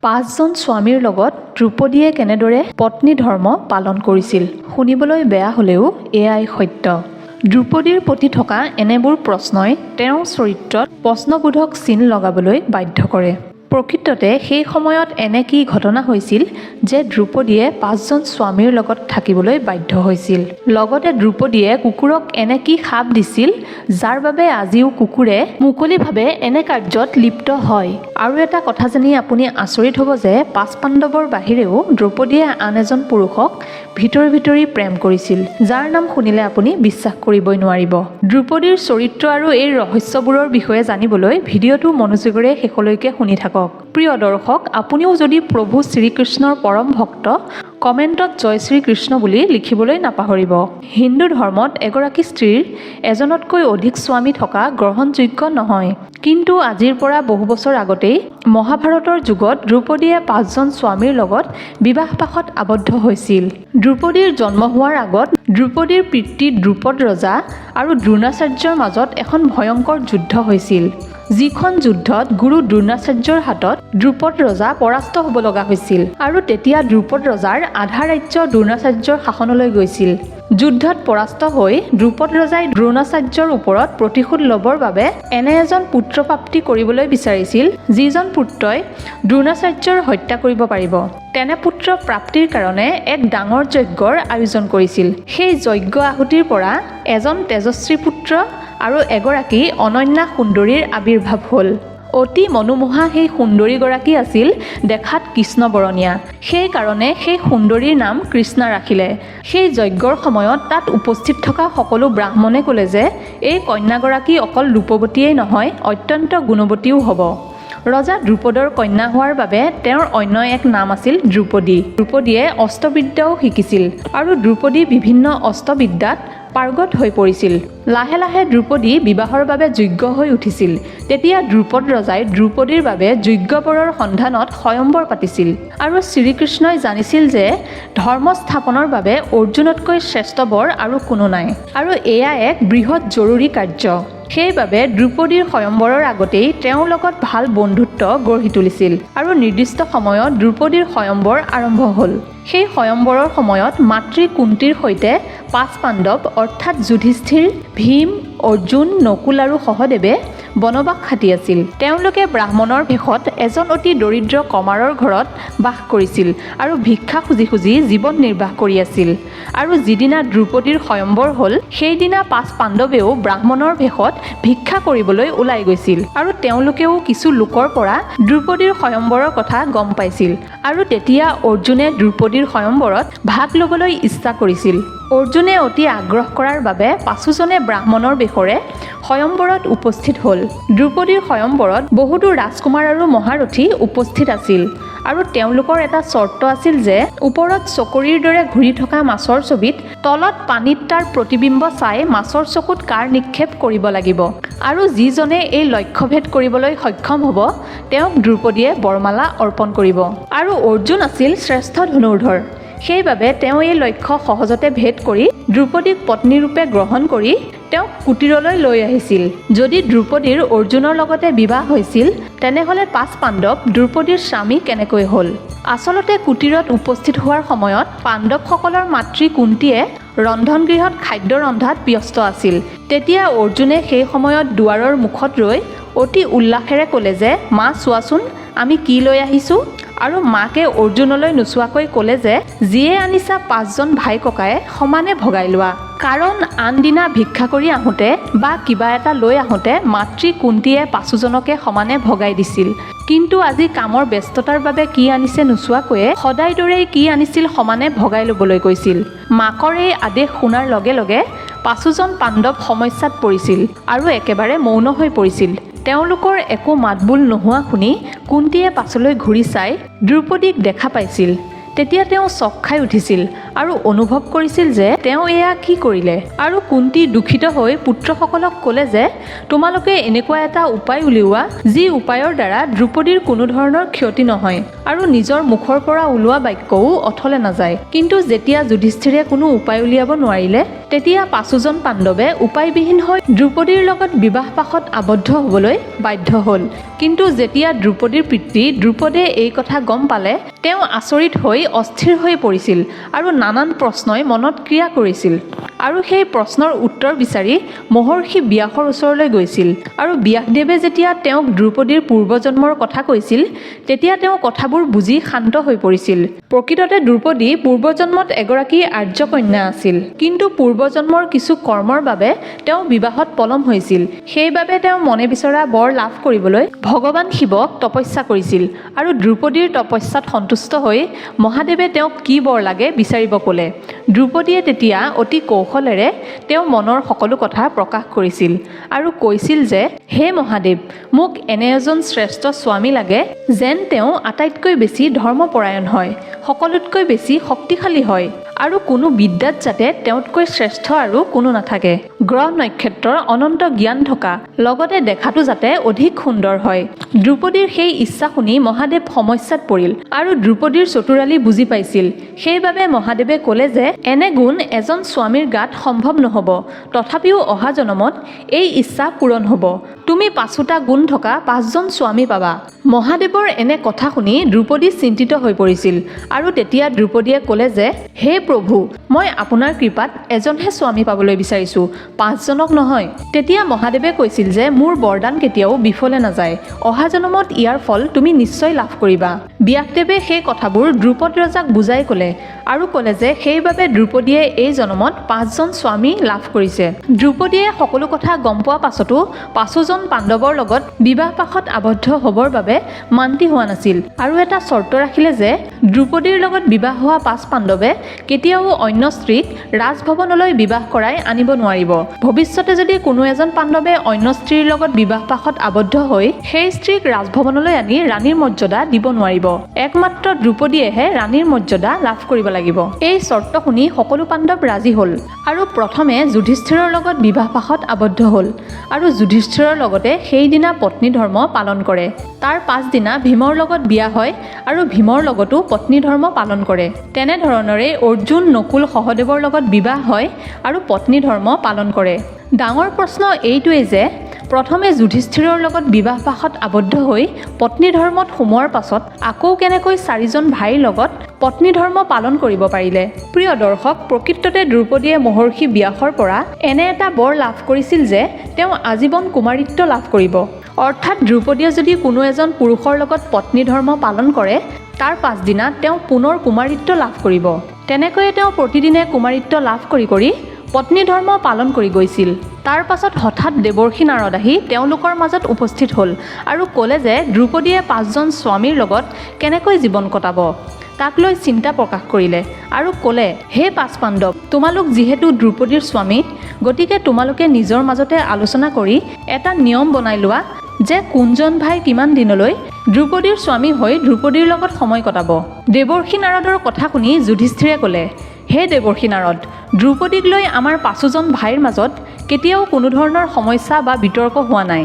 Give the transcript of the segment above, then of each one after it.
পাঁচজন স্বামীৰ লগত দ্ৰৌপদীয়ে কেনেদৰে পত্নী ধৰ্ম পালন কৰিছিল শুনিবলৈ বেয়া হ'লেও এয়াই সত্য। দ্ৰৌপদীৰ প্ৰতি থকা এনেবোৰ প্ৰশ্নই তেওঁৰ চৰিত্ৰত প্ৰশ্নবোধক চিন লগাবলৈ বাধ্য কৰে। প্ৰকৃততে সেই সময়ত এনে কি ঘটনা হৈছিল যে দ্ৰৌপদীয়ে পাঁচজন স্বামীৰ লগত থাকিবলৈ বাধ্য হৈছিল। লগতে দ্ৰৌপদীয়ে কুকুৰক এনে কি শাপ দিছিল যাৰ বাবে আজিও কুকুৰে মুকলিভাৱে এনে কাৰ্যত লিপ্ত হয়। আৰু এটা কথা জানি আপুনি আচৰিত হ'ব যে পাঁচ পাণ্ডৱৰ বাহিৰেও দ্ৰৌপদীয়ে আন এজন পুৰুষক ভিতৰি প্ৰেম কৰিছিল, যাৰ নাম শুনিলে আপুনি বিশ্বাস কৰিবই নোৱাৰিব। দ্ৰৌপদীৰ চৰিত্ৰ আৰু এই ৰহস্যবোৰৰ বিষয়ে জানিবলৈ ভিডিঅ'টো মনোযোগেৰে শেষলৈকে শুনি থাকক। প্ৰিয় দৰ্শক, আপুনিও যদি প্ৰভু শ্ৰীকৃষ্ণৰ পৰম ভক্ত, কমেণ্টত জয় শ্ৰীকৃষ্ণ বুলি লিখিবলৈ নাপাহৰিব। হিন্দু ধৰ্মত এগৰাকী স্ত্ৰীৰ এজনতকৈ অধিক স্বামী থকা গ্ৰহণযোগ্য নহয়। কিন্তু আজিৰ পৰা বহু বছৰ আগতেই মহাভাৰতৰ যুগত দ্ৰৌপদীয়ে পাঁচজন স্বামীৰ লগত বিবাহপাশত আবদ্ধ হৈছিল। দ্ৰৌপদীৰ জন্ম হোৱাৰ আগত দ্ৰৌপদীৰ পিতৃ দ্ৰুপদ ৰজা আৰু দ্ৰোণাচাৰ্যৰ মাজত এখন ভয়ংকৰ যুদ্ধ হৈছিল, যিখন যুদ্ধত গুৰু দ্ৰোণাচাৰ্যৰ হাতত দ্ৰুপদ ৰজা পৰাস্ত হ'ব লগা হৈছিল। আৰু তেতিয়া দ্ৰুপদ ৰজাৰ আধা ৰাজ্য দ্ৰোণাচাৰ্যৰ শাসনলৈ গৈছিল। যুদ্ধত পৰাস্ত হৈ দ্ৰুপদ ৰজাই দ্ৰোণাচাৰ্যৰ ওপৰত প্ৰতিশোধ ল'বৰ বাবে এনে এজন পুত্ৰ প্ৰাপ্তি কৰিবলৈ বিচাৰিছিল, যিজন পুত্ৰই দ্ৰোণাচাৰ্যৰ হত্যা কৰিব পাৰিব। তেনে পুত্ৰ প্ৰাপ্তিৰ কাৰণে এক ডাঙৰ যজ্ঞৰ আয়োজন কৰিছিল। সেই যজ্ঞ আহুতিৰ পৰা এজন তেজস্বী পুত্ৰ আৰু এগৰাকী অনন্যা সুন্দৰীৰ আৱিৰ্ভাৱ হ'ল। অতি মনোমোহা সেই সুন্দৰীগৰাকী আছিল দেখাত কৃষ্ণবৰণীয়া। সেইকাৰণে সেই সুন্দৰীৰ নাম কৃষ্ণা ৰাখিলে। সেই যজ্ঞৰ সময়ত তাত উপস্থিত থকা সকলো ব্ৰাহ্মণে ক'লে যে এই কন্যাগৰাকী অকল ৰূপৱতীয়েই নহয়, অত্যন্ত গুণৱতীও হ'ব। ৰজা দ্ৰুপদৰ কন্যা হোৱাৰ বাবে তেওঁৰ অন্য এক নাম আছিল দ্ৰৌপদী। দ্ৰৌপদীয়ে অস্ত্ৰবিদ্যাও শিকিছিল আৰু দ্ৰৌপদী বিভিন্ন অস্ত্ৰবিদ্যাত পাৰ্গত হৈ পৰিছিল। লাহে লাহে দ্ৰৌপদী বিবাহৰ বাবে যোগ্য হৈ উঠিছিল। তেতিয়া দ্ৰুপদ ৰজাই দ্ৰৌপদীৰ বাবে যোগ্যবৰৰ সন্ধানত স্বয়ম্বৰ পাতিছিল। আৰু শ্ৰীকৃষ্ণই জানিছিল যে ধৰ্ম স্থাপনৰ বাবে অৰ্জুনতকৈ শ্ৰেষ্ঠ বৰ আৰু কোনো নাই, আৰু এয়া এক বৃহৎ জৰুৰী কাৰ্য। সেইবাবে দ্ৰৌপদীৰ স্বয়ম্বৰৰ আগতেই তেওঁৰ লগত ভাল বন্ধুত্ব গঢ়ি তুলিছিল আৰু নিৰ্দিষ্ট সময়ত দ্ৰৌপদীৰ স্বয়ম্বৰ আৰম্ভ হ'ল। সেই স্বয়ম্বৰৰ সময়ত মাতৃ কুন্তীৰ সৈতে পাঁচ পাণ্ডৱ অৰ্থাৎ যুধিষ্ঠিৰ, ভীম, অৰ্জুন, নকুল আৰু সহদেৱে বনবাস খাটি আছিল। তেওঁলোকে ব্ৰাহ্মণৰ ভেষত এজন অতি দৰিদ্ৰ কমাৰৰ ঘৰত বাস কৰিছিল আৰু ভিক্ষা খুজি খুজি জীৱন নিৰ্বাহ কৰি আছিল। আৰু যিদিনা দ্ৰৌপদীৰ স্বয়ম্বৰ হ'ল, সেইদিনা পাঁচ পাণ্ডৱেও ব্ৰাহ্মণৰ ভেষত ভিক্ষা কৰিবলৈ ওলাই গৈছিল। আৰু তেওঁলোকেও কিছু লোকৰ পৰা দ্ৰৌপদীৰ স্বয়ম্বৰৰ কথা গম পাইছিল। আৰু তেতিয়া অৰ্জুনে দ্ৰৌপদীৰ স্বয়ম্বৰত ভাগ ল'বলৈ ইচ্ছা কৰিছিল। অৰ্জুনে অতি আগ্ৰহ কৰাৰ বাবে পাঁচোজনে ব্ৰাহ্মণৰ বেশৰে স্বয়ম্বৰত উপস্থিত হ'ল। দ্ৰৌপদীৰ স্বয়ম্বৰত বহুতো ৰাজকুমাৰ আৰু মহাৰথী উপস্থিত আছিল। আৰু তেওঁলোকৰ এটা চৰ্ত আছিল যে ওপৰত চকৰিৰ দৰে ঘূৰি থকা মাছৰ ছবিত তলত পানীত তাৰ প্ৰতিবিম্ব চাই মাছৰ চকুত কাৰ নিক্ষেপ কৰিব লাগিব, আৰু যিজনে এই লক্ষ্যভেদ কৰিবলৈ সক্ষম হ'ব তেওঁক দ্ৰৌপদীয়ে বৰমালা অৰ্পণ কৰিব। আৰু অৰ্জুন আছিল শ্ৰেষ্ঠ ধনুৰ্ধৰ। সেইবাবে তেওঁ এই লক্ষ্য সহজতে ভেদ কৰি দ্ৰৌপদীক পত্নীৰূপে গ্ৰহণ কৰি তেওঁক কুটীৰলৈ লৈ আহিছিল। যদি দ্ৰৌপদীৰ অৰ্জুনৰ লগতে বিবাহ হৈছিল, তেনেহ'লে পাঁচ পাণ্ডৱ দ্ৰৌপদীৰ স্বামী কেনেকৈ হ'ল? আচলতে কুটীৰত উপস্থিত হোৱাৰ সময়ত পাণ্ডৱসকলৰ মাতৃ কুন্তীয়ে ৰন্ধনগৃহত খাদ্য ৰন্ধাত ব্যস্ত আছিল। তেতিয়া অৰ্জুনে সেই সময়ত দুৱাৰৰ মুখত ৰৈ অতি উল্লাসেৰে ক'লে যে মা চোৱাচোন আমি কি লৈ আহিছোঁ। আৰু মাকে অৰ্জুনলৈ নোচোৱাকৈ ক'লে যে যিয়ে আনিছা পাঁচজন ভাই ককায়ে সমানে ভগাই লোৱা। কাৰণ আন দিনা ভিক্ষা কৰি আহোঁতে বা কিবা এটা লৈ আহোঁতে মাতৃ কুন্তীয়ে পাঁচোজনকে সমানে ভগাই দিছিল। কিন্তু আজি কামৰ ব্যস্ততাৰ বাবে কি আনিছে নোচোৱাকৈয়ে সদায় দৰেই কি আনিছিল সমানে ভগাই ল'বলৈ কৈছিল। মাকৰ এই আদেশ শুনাৰ লগে লগে পাঁচোজন পাণ্ডৱ সমস্যাত পৰিছিল আৰু একেবাৰে মৌন হৈ পৰিছিল। তেওঁলোকৰ একো মাতবোল নোহোৱা শুনি কুন্তীয়ে পাছলৈ ঘূৰি চাই দ্ৰৌপদীক দেখা পাইছিল। তেতিয়া তেওঁ চক খাই উঠিছিল আৰু অনুভৱ কৰিছিল যে তেওঁ এয়া কি কৰিলে। আৰু কুন্তি দুখিত হৈ পুত্ৰসকলক ক'লে যে তোমালোকে এনেকুৱা এটা উপায় উলিওৱা যি উপায়ৰ দ্বাৰা দ্ৰৌপদীৰ কোনো ধৰণৰ ক্ষতি নহয় আৰু নিজৰ মুখৰ পৰা ওলোৱা বাক্যও অথলে নাযায়। কিন্তু যেতিয়া যুধিষ্ঠিৰে কোনো উপায় উলিয়াব নোৱাৰিলে তেতিয়া 5জন পাণ্ডৱে উপায়বিহীন হৈ দ্ৰৌপদীৰ লগত বিবাহপাশত আবদ্ধ হ'বলৈ বাধ্য হ'ল। কিন্তু যেতিয়া দ্ৰৌপদীৰ পিতৃ দ্ৰুপদে এই কথা গম পালে তেওঁ আচৰিত হৈ অস্থিৰ হৈ পৰিছিল আৰু নানান প্ৰশ্নই মনত ক্ৰিয়া কৰিছিল আৰু সেই প্ৰশ্নৰ উত্তৰ বিচাৰি মহৰ্ষি ব্যাসৰ ওচৰলৈ গৈছিল। আৰু ব্যাসদেৱে যেতিয়া তেওঁক দ্ৰৌপদীৰ পূৰ্বজন্মৰ কথা কৈছিল তেতিয়া তেওঁ কথাবোৰ বুজি শান্ত হৈ পৰিছিল। প্ৰকৃততে দ্ৰৌপদী পূৰ্বজন্মত এগৰাকী আৰ্য কন্যা আছিল, কিন্তু পূৰ্বজন্মৰ কিছু কৰ্মৰ বাবে তেওঁ বিবাহত পলম হৈছিল। সেইবাবে তেওঁ মনে বিচৰা বৰ লাভ কৰিবলৈ ভগৱান শিৱক তপস্যা কৰিছিল আৰু দ্ৰৌপদীৰ তপস্যাত সন্তুষ্ট হৈ মহাদেৱে তেওঁক কি বৰ লাগে বিচাৰিব ক'লে। দ্ৰৌপদীয়ে তেতিয়া অতি কৌশলেৰে তেওঁ মনৰ সকলো কথা প্ৰকাশ কৰিছিল আৰু কৈছিল যে হে মহাদেৱ, মোক এনে এজন শ্ৰেষ্ঠ স্বামী লাগে যেন তেওঁ আটাইতকৈ বেছি ধৰ্মপৰায়ণ হয়, সকলোতকৈ বেছি শক্তিশালী হয় আৰু কোনো বিদ্যাত যাতে তেওঁতকৈ শ্ৰেষ্ঠ আৰু কোনো নাথাকে, গ্ৰহ নক্ষত্ৰৰ অনন্ত জ্ঞান থকা, লগতে দেখাটো যাতে অধিক সুন্দৰ হয়। দ্ৰৌপদীৰ সেই ইচ্ছা শুনি মহাদেৱ সমস্যাত পৰিল আৰু দ্ৰৌপদীৰ চতুৰালি বুজি পাইছিল। সেইবাবে মহাদেৱে ক'লে যে এনে গুণ এজন স্বামীৰ গাত সম্ভৱ নহ'ব, তথাপিও অহা জনমত এই ইচ্ছা পূৰণ হ'ব। তুমি 5টা গুণ থকা 5জন স্বামী পাবা। মহাদেৱৰ এনে কথা শুনি দ্ৰৌপদী চিন্তিত হৈ পৰিছিল আৰু তেতিয়া দ্ৰৌপদীয়ে ক'লে যে হে প্ৰভু, মই আপোনাৰ কৃপাত এজনহে স্বামী পাবলৈ বিচাৰিছোঁ, 5জনক নহয়। তেতিয়া মহাদেৱে কৈছিল যে মোৰ বৰদান কেতিয়াও বিফলে নাযায়, অহা জনমত ইয়াৰ ফল তুমি নিশ্চয় লাভ কৰিবা। ব্যাসদেৱে সেই কথাবোৰ দ্ৰুপদ ৰজাক বুজাই ক'লে আৰু ক'লে যে সেইবাবে দ্ৰৌপদীয়ে এই জনমত 5জন স্বামী লাভ কৰিছে। দ্ৰৌপদীয়ে সকলো কথা গম পোৱা পাছতো 5জন পাণ্ডৱৰ লগত বিবাহপাশত আবদ্ধ হ'বৰ বাবে মান্তি হোৱা নাছিল আৰু এটা চৰ্ত ৰাখিলে যে দ্ৰৌপদীৰ লগত বিবাহ হোৱা 5 পাণ্ডৱে কেতিয়াও অন্য স্ত্ৰীক ৰাজভৱনলৈ বিবাহ কৰাই আনিব নোৱাৰিব। ভৱিষ্যতে যদি কোনো এজন পাণ্ডৱে অন্য স্ত্ৰীৰ লগত বিবাহপাশত আবদ্ধ হৈ সেই স্ত্ৰীক ৰাজভৱনলৈ আনি ৰাণীৰ মৰ্যাদা দিব নোৱাৰিব। একমাত্ৰ দ্ৰৌপদীয়েহে ৰাণীৰ মৰ্যাদা লাভ কৰিব লাগিব। এই চৰ্ত শুনি সকলো পাণ্ডৱ ৰাজি হ'ল আৰু প্ৰথমে যুধিষ্ঠিৰৰ লগত বিবাহপাশত আবদ্ধ হ'ল আৰু যুধিষ্ঠিৰৰ লগতে সেইদিনা পত্নী ধৰ্ম পালন কৰে। তাৰ পাছদিনা ভীমৰ লগত বিয়া হয় আৰু ভীমৰ লগতো পত্নী ধৰ্ম পালন কৰে। তেনেধৰণৰে অৰ্জুন, নকুল, সহদেৱৰ লগত বিবাহ হয় আৰু পত্নী ধৰ্ম পালন কৰে। ডাঙৰ প্ৰশ্ন এইটোৱেই যে প্ৰথমে যুধিষ্ঠিৰৰ লগত বিবাহপাশত আবদ্ধ হৈ পত্নী ধৰ্মত সোমোৱাৰ পাছত আকৌ কেনেকৈ 4জন ভাইৰ লগত পত্নী ধৰ্ম পালন কৰিব পাৰিলে। প্ৰিয় দৰ্শক, প্ৰকৃততে দ্ৰৌপদীয়ে মহৰ্ষি ব্যাসৰ পৰা এনে এটা বৰ লাভ কৰিছিল যে তেওঁ আজীৱন কুমাৰীত্ব লাভ কৰিব। অৰ্থাৎ দ্ৰৌপদীয়ে যদি কোনো এজন পুৰুষৰ লগত পত্নী ধৰ্ম পালন কৰে তাৰ পাছদিনা তেওঁ পুনৰ কুমাৰীত্ব লাভ কৰিব। তেনেকৈয়ে তেওঁ প্ৰতিদিনে কুমাৰীত্ব লাভ কৰি কৰি পত্নী ধৰ্ম পালন কৰি গৈছিল। তাৰ পাছত হঠাৎ দেৱৰ্ষি নাৰদ আহি তেওঁলোকৰ মাজত উপস্থিত হ'ল আৰু ক'লে যে দ্ৰৌপদীয়ে 5জন স্বামীৰ লগত কেনেকৈ জীৱন কটাব তাক লৈ চিন্তা প্ৰকাশ কৰিলে আৰু ক'লে, হে 5 পাণ্ডৱ, তোমালোক যিহেতু দ্ৰৌপদীৰ স্বামী, গতিকে তোমালোকে নিজৰ মাজতে আলোচনা কৰি এটা নিয়ম বনাই লোৱা যে কোনজন ভাই কিমান দিনলৈ দ্ৰৌপদীৰ স্বামী হৈ দ্ৰৌপদীৰ লগত সময় কটাব। দেৱৰ্ষি নাৰদৰ কথা শুনি যুধিষ্ঠিৰে ক'লে, হে দেৱৰ্ষি নাৰদ, দ্ৰৌপদীক লৈ আমাৰ 5জন ভাইৰ মাজত কেতিয়াও কোনো ধৰণৰ সমস্যা বা বিতৰ্ক হোৱা নাই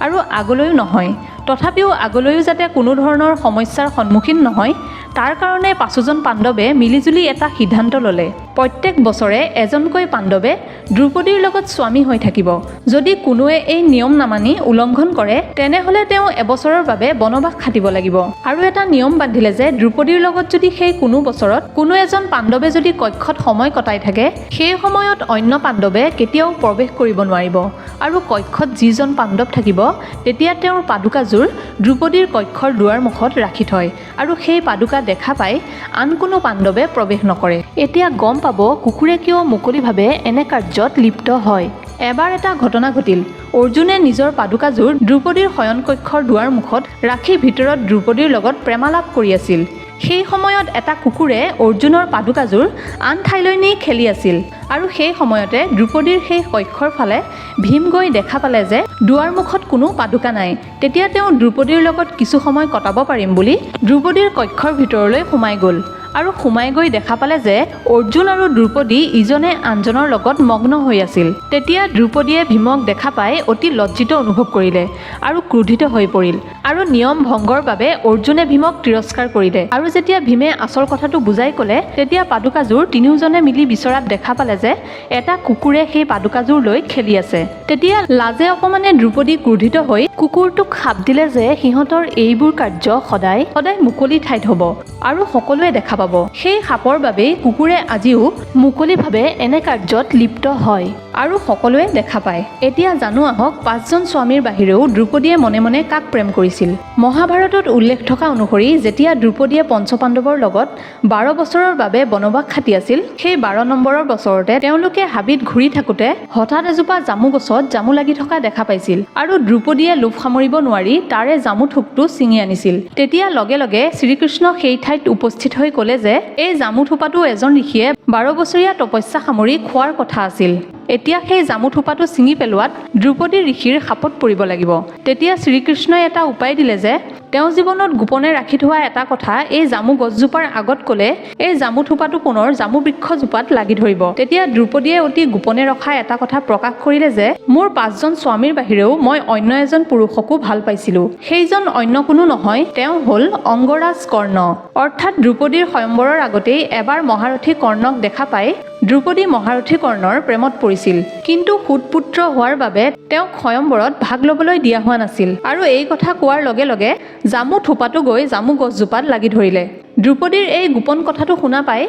আৰু আগলৈও নহয়। তথাপিও আগলৈও যাতে কোনো ধৰণৰ সমস্যাৰ সন্মুখীন নহয় তাৰ কাৰণে 5জন পাণ্ডৱে মিলিজুলি এটা সিদ্ধান্ত ল'লে। প্ৰত্যেক বছৰে এজনকৈ পাণ্ডৱে দ্ৰৌপদীৰ লগত স্বামী হৈ থাকিব। যদি কোনোৱে এই নিয়ম নামানি উলংঘন কৰে তেনেহ'লে তেওঁ এবছৰৰ বাবে বনবাস খাটিব লাগিব। আৰু এটা নিয়ম বান্ধিলে যে দ্ৰৌপদীৰ লগত যদি সেই কোনো বছৰত কোনো এজন পাণ্ডৱে যদি কক্ষত সময় কটাই থাকে সেই সময়ত অন্য পাণ্ডৱে কেতিয়াও প্ৰৱেশ কৰিব নোৱাৰিব আৰু কক্ষত যিজন পাণ্ডৱ থাকিব তেতিয়া তেওঁৰ পাদুকাযোৰ দ্ৰৌপদীৰ কক্ষৰ দুৱাৰ মুখত ৰাখি থয় আৰু সেই পাদুকা দেখা পাই আন কোনো পাণ্ডৱে প্ৰৱেশ নকৰে। এতিয়া গম পাব কুকুৰে কিয় মুকলিভাৱে এনে কাৰ্যত লিপ্ত হয়। এবাৰ এটা ঘটনা ঘটিল। অৰ্জুনে নিজৰ পাদুকাযোৰ দ্ৰৌপদীৰ শয়নকক্ষৰ দুৱাৰ মুখত ৰাখি ভিতৰত দ্ৰৌপদীৰ লগত প্ৰেমালাপ কৰি আছিল। সেই সময়ত এটা কুকুৰে অৰ্জুনৰ পাদুকাযোৰ আন ঠাইলৈ নি খেলি আছিল আৰু সেই সময়তে দ্ৰৌপদীৰ সেই কক্ষৰ ফালে ভীম গৈ দেখা পালে যে দুৱাৰ মুখত কোনো পাদুকা নাই। তেতিয়া তেওঁ দ্ৰৌপদীৰ লগত কিছু সময় কটাব পাৰিম বুলি দ্ৰৌপদীৰ কক্ষৰ ভিতৰলৈ সোমাই গ'ল আৰু সোমাই গৈ দেখা পালে যে অৰ্জুন আৰু দ্ৰৌপদী ইজনে আনজনৰ লগত মগ্ন হৈ আছিল। তেতিয়া দ্ৰৌপদীয়ে ভীমক দেখা পাই অতি লজ্জিত অনুভৱ কৰিলে আৰু ক্ৰোধিত হৈ পৰিল আৰু নিয়ম ভংগৰ বাবে অৰ্জুনে ভীমক তিৰস্কাৰ কৰিলে। আৰু যেতিয়া ভীমে আচল কথাটো বুজাই ক'লে তেতিয়া পাদুকাযোৰ তিনিওজনে মিলি বিচৰাত দেখা পালে যে এটা কুকুৰে সেই পাদুকাযোৰ লৈ খেলি আছে। তেতিয়া লাজে অপমানে দ্ৰৌপদী ক্ৰোধিত হৈ কুকুৰটোক শাপ দিলে যে সিহঁতৰ এইবোৰ কাৰ্য সদায় মুকলি ঠাইত হ'ব আৰু সকলোৱে দেখা পাব। সেই শাপৰ বাবেই কুকুৰে আজিও মুকলিভাৱে এনে কাৰ্যত লিপ্ত হয় আৰু সকলোৱে দেখা পায়। এতিয়া জানো আহক 5জন স্বামীৰ বাহিৰেও দ্ৰৌপদীয়ে মনে মনে কাক প্ৰেম কৰিছিল। মহাভাৰতত উল্লেখ থকা অনুসৰি যেতিয়া দ্ৰৌপদীয়ে পঞ্চপাণ্ডৱৰ লগত 12 বছৰৰ বাবে বনবাস খাটি আছিল, সেই 12 নম্বৰৰ বছৰতে তেওঁলোকে হাবিত ঘূৰি থাকোঁতে হঠাৎ এজোপা জামু গছত জামু লাগি থকা দেখা পাইছিল আৰু দ্ৰৌপদীয়ে লোভ সামৰিব নোৱাৰি তাৰে জামু থোপটো ছিঙি আনিছিল। তেতিয়া লগে লগে শ্ৰীকৃষ্ণ সেই ঠাইত উপস্থিত হৈ ক'লে যে এই জামু থোপাটো এজন ঋষিয়ে 12 বছৰীয়া তপস্যা সামৰি খোৱাৰ কথা আছিল। এতিয়া সেই জামু থোপাটো ছিঙি পেলোৱাত দ্ৰৌপদী ঋষিৰ শাপত পৰিব লাগিব। তেতিয়া শ্ৰীকৃষ্ণই এটা উপায় দিলে যে তেওঁ জীৱনত গোপনে ৰাখি থোৱা এটা কথা এই জামু গছজোপাৰ আগত ক'লে এই জামু থোপাটো পুনৰ জামু বৃক্ষজোপাত লাগি ধৰিব। তেতিয়া দ্ৰৌপদীয়ে অতি গোপনে ৰখা এটা কথা প্ৰকাশ কৰিলে যে মোৰ 5জন স্বামীৰ বাহিৰেও মই অন্য এজন পুৰুষকো ভাল পাইছিলোঁ। সেইজন অন্য কোনো নহয়, তেওঁ হ'ল অংগৰাজ কৰ্ণ। অৰ্থাৎ দ্ৰৌপদীৰ স্বয়ম্বৰৰ আগতেই এবাৰ মহাৰথী কৰ্ণক দেখা পাই দ্ৰৌপদী মহাৰথী কৰ্ণৰ প্ৰেমত পৰিছিল। কিন্তু সুতপুত্ৰ হোৱাৰ বাবে তেওঁক স্বয়ম্বৰত ভাগ ল'বলৈ দিয়া হোৱা নাছিল আৰু এই কথা কোৱাৰ লগে লগে জামু থোপাটো গৈ জামু গছজোপাত লাগি ধৰিলে। দ্ৰৌপদীৰ এই গোপন কথাটো শুনা পাই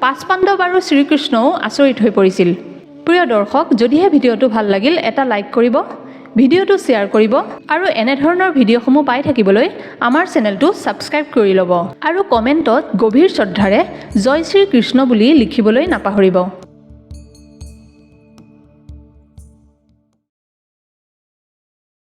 5 পাণ্ডৱ আৰু শ্ৰীকৃষ্ণও আচৰিত হৈ পৰিছিল। প্ৰিয় দৰ্শক, যদিহে ভিডিঅ'টো ভাল লাগিল এটা লাইক কৰিব, ভিডিঅ'টো শ্বেয়াৰ কৰিব আৰু এনেধৰণৰ ভিডিঅ'সমূহ পাই থাকিবলৈ আমাৰ চেনেলটো ছাবস্ক্ৰাইব কৰি ল'ব আৰু কমেণ্টত গভীৰ শ্ৰদ্ধাৰে জয় শ্ৰী কৃষ্ণ বুলি লিখিবলৈ নাপাহৰিব।